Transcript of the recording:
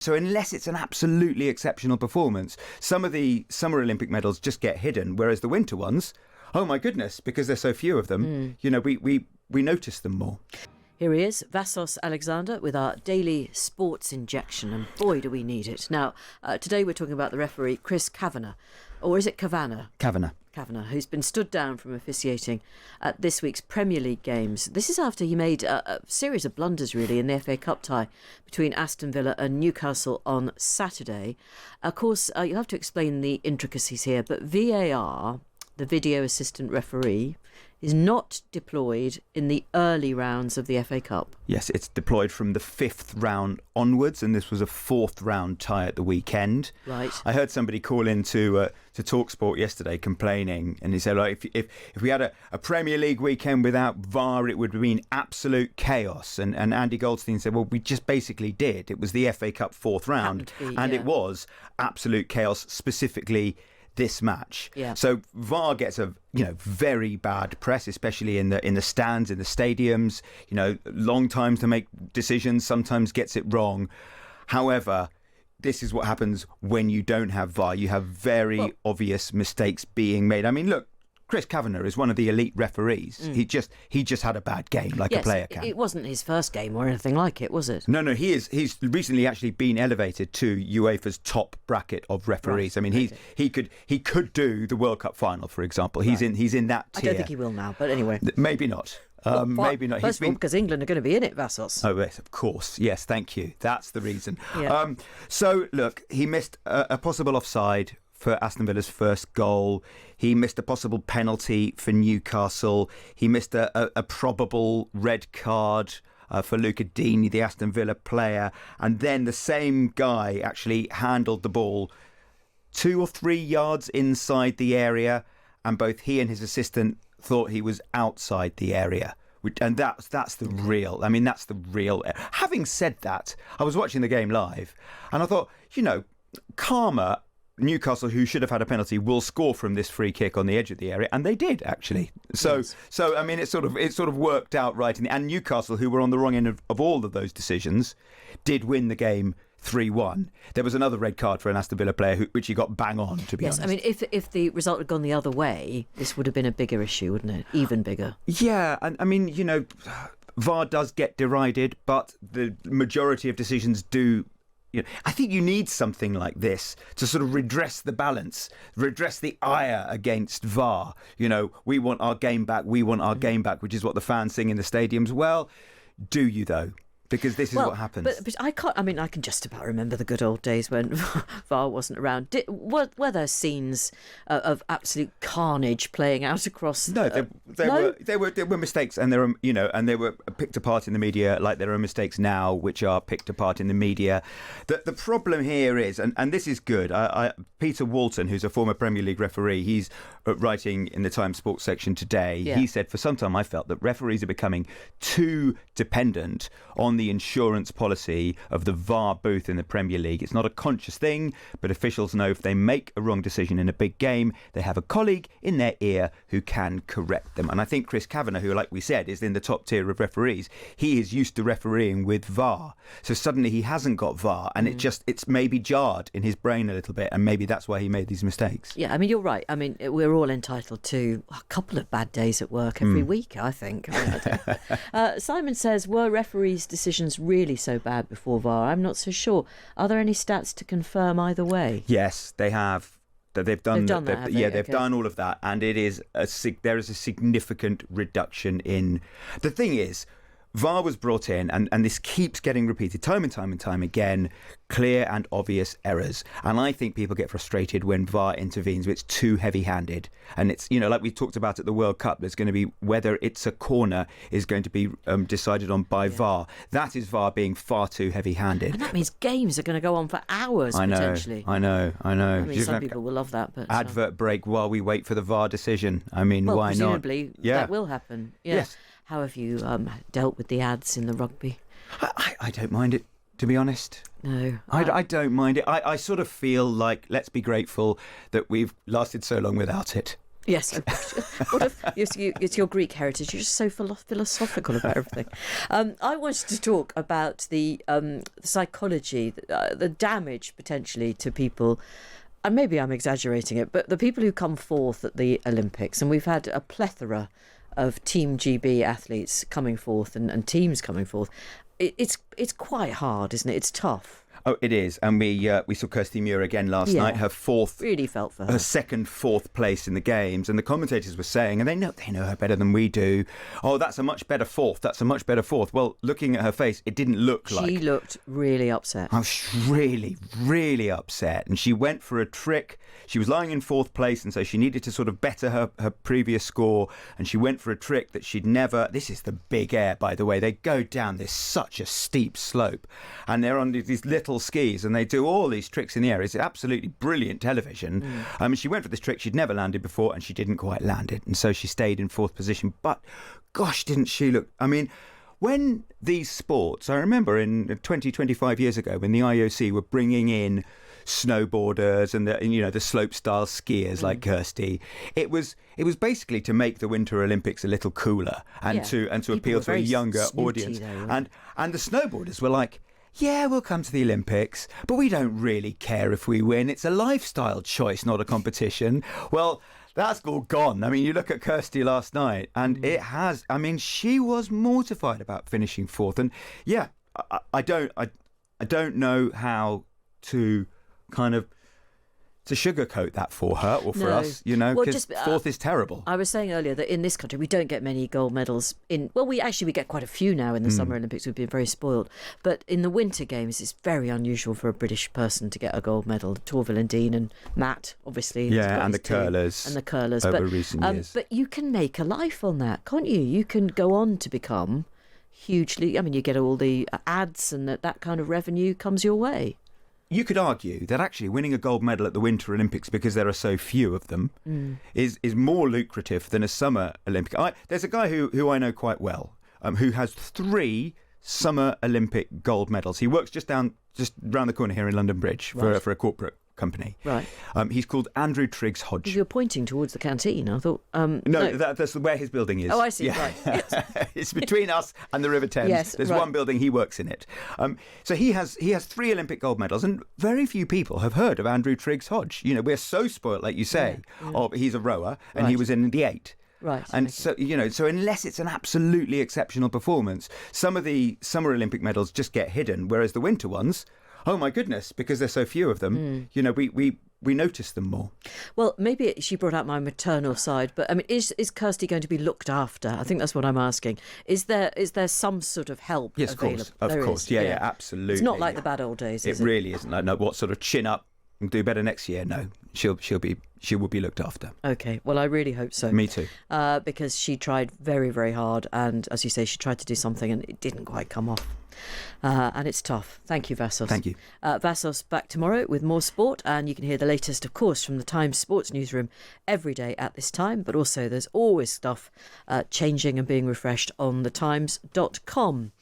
So unless it's an absolutely exceptional performance, some of the Summer Olympic medals just get hidden, whereas the winter ones, oh my goodness, because there's so few of them, we notice them more. Here he is, Vassos Alexander, with our daily sports injection, and boy, do we need it. Now, today we're talking about the referee, Chris Kavanagh, or is it Kavanagh? Kavanagh, who's been stood down from officiating at this week's Premier League games. This is after he made a series of blunders, really, in the FA Cup tie between Aston Villa and Newcastle on Saturday. Of course, you'll have to explain the intricacies here, but VAR, the video assistant referee, is not deployed in the early rounds of the FA Cup. Yes, it's deployed from the 5th round onwards, and this was a 4th round tie at the weekend. Right. I heard somebody call in to TalkSport yesterday complaining, and he said, like, if we had a Premier League weekend without VAR, it would mean absolute chaos. And Andy Goldstein said, well, we just basically did. It was the FA Cup 4th round, it was absolute chaos, specifically this match. Yeah. So VAR gets a very bad press, especially in the stands, in the stadiums. Long times to make decisions, sometimes gets it wrong. However, this is what happens when you don't have VAR. You have very obvious mistakes being made. I mean, look, Chris Kavanagh is one of the elite referees. He just had a bad game, like a player can. It wasn't his first game or anything like it, was it? No, he's recently actually been elevated to UEFA's top bracket of referees. Right. I mean, he could do the World Cup final, for example. He's in that tier. I don't think he will now, but anyway. Maybe not. Maybe not. First of all, because England are going to be in it, Vassos. Oh, yes, of course. Yes, thank you. That's the reason. Yeah. So, look, he missed a possible offside for Aston Villa's first goal. He missed a possible penalty for Newcastle. He missed a probable red card for Luca Dini, the Aston Villa player. And then the same guy actually handled the ball 2 or 3 yards inside the area, and both he and his assistant thought he was outside the area. And that's the real. I mean, that's the real. Having said that, I was watching the game live, and I thought, karma. Newcastle, who should have had a penalty, will score from this free kick on the edge of the area, and they did actually. So I mean, it sort of worked out right. And Newcastle, who were on the wrong end of all of those decisions, did win the game 3-1. There was another red card for an Aston Villa player, which he got bang on, to be honest. Yes, I mean, if the result had gone the other way, this would have been a bigger issue, wouldn't it? Even bigger. Yeah, and I mean, VAR does get derided, but the majority of decisions do. I think you need something like this to sort of redress the balance, redress the ire against VAR. We want our game back, which is what the fans sing in the stadiums. Well, do you though? Because this is what happens. But I can't. I mean, I can just about remember the good old days when VAR wasn't around. Were there scenes of absolute carnage playing out across? No, there were mistakes, and there are and they were picked apart in the media, like there are mistakes now which are picked apart in the media. The problem here is, and this is good. Peter Walton, who's a former Premier League referee, he's writing in the Times Sports section today. Yeah. He said, for some time I felt that referees are becoming too dependent on the insurance policy of the VAR booth in the Premier League. It's not a conscious thing, but officials know if they make a wrong decision in a big game, they have a colleague in their ear who can correct them. And I think Chris Kavanagh, who, like we said, is in the top tier of referees, he is used to refereeing with VAR. So suddenly he hasn't got VAR, and it's maybe jarred in his brain a little bit, and maybe that's why he made these mistakes. Yeah, I mean, you're right. I mean, we're all entitled to a couple of bad days at work every week, I think. Simon says, were referees' decisions really so bad before VAR? I'm not so sure. Are there any stats to confirm either way? Yes, they have. They've done that. They've done all of that, and there is a significant reduction in. The thing is, VAR was brought in, and this keeps getting repeated time and time again, clear and obvious errors. And I think people get frustrated when VAR intervenes, it's too heavy-handed. And it's, like we talked about at the World Cup, there's going to be whether it's a corner is going to be decided on by VAR. That is VAR being far too heavy-handed. And that means games are going to go on for hours, potentially. I know. I mean, some people will love that. But advert break while we wait for the VAR decision. I mean, why not? Presumably that will happen. Yeah. Yes. How have you dealt with the ads in the rugby? I don't mind it, to be honest. No. I don't mind it. I sort of feel like, let's be grateful that we've lasted so long without it. Yes. What if it's your Greek heritage? You're just so philosophical about everything. I wanted to talk about the psychology, the damage potentially to people. And maybe I'm exaggerating it, but the people who come forth at the Olympics, and we've had a plethora of Team GB athletes coming forth and teams coming forth. It's quite hard, isn't it? It's tough. Oh, it is. And we saw Kirsty Muir again last night, her really felt for her. Her second, fourth place in the games. And the commentators were saying, and they know her better than we do, oh, that's a much better fourth. That's a much better fourth. Well, looking at her face, it didn't look like. She looked really upset. I was really, really upset. And she went for a trick. She was lying in fourth place, and so she needed to sort of better her previous score. And she went for a trick that she'd never... This is the big air, by the way. They go down this such a steep slope. And they're on these little skis, and they do all these tricks in the air. It's absolutely brilliant television. She went for this trick she'd never landed before, and she didn't quite land it. And so she stayed in fourth position. But, gosh, didn't she look... I mean... When these sports, I remember in 25 years ago when the IOC were bringing in snowboarders and the slope style skiers like Kirsty, it was basically to make the Winter Olympics a little cooler and to appeal to a younger audience. And the snowboarders were like, yeah, we'll come to the Olympics, but we don't really care if we win. It's a lifestyle choice, not a competition. Well, that's all gone. I mean, you look at Kirsty last night, and it has. I mean, she was mortified about finishing fourth, and yeah, I don't know how to kind of to sugarcoat that for her or for us, because fourth is terrible. I was saying earlier that in this country we don't get many gold medals we get quite a few now in the Summer Olympics. We've been very spoiled, but in the Winter Games it's very unusual for a British person to get a gold medal. Torvill and Dean and Matt, obviously, and the curlers over recent years. But you can make a life on that, can't you? You can go on to become hugely. I mean, you get all the ads, and that kind of revenue comes your way. You could argue that actually winning a gold medal at the Winter Olympics, because there are so few of them, is more lucrative than a Summer Olympic. There's a guy who I know quite well who has 3 Summer Olympic gold medals. He works just round the corner here in London Bridge for a corporate company. Right. He's called Andrew Triggs Hodge. You're pointing towards the canteen. I thought... No, that's where his building is. Oh, I see. Yeah. Right. Yes. It's between us and the River Thames. Yes, There's one building, he works in it. So he has 3 Olympic gold medals, and very few people have heard of Andrew Triggs Hodge. We're so spoilt, like you say. Yeah. Oh, he's a rower, and he was in the 8. Right. And so unless it's an absolutely exceptional performance, some of the Summer Olympic medals just get hidden, whereas the winter ones, oh my goodness, because there's so few of them, we notice them more. Well, maybe she brought out my maternal side, but I mean, is Kirsty going to be looked after? I think that's what I'm asking. Is there some sort of help available? Of course. Yeah, absolutely. It's not like the bad old days, is it? It really isn't. Like, no, what sort of chin up and do better next year? No, she will be looked after. Okay, well, I really hope so. Me too. Because she tried very, very hard, and as you say, she tried to do something and it didn't quite come off. And it's tough. Thank you, Vassos. Thank you. Vassos back tomorrow with more sport, and you can hear the latest, of course, from the Times Sports Newsroom every day at this time, but also there's always stuff changing and being refreshed on thetimes.com.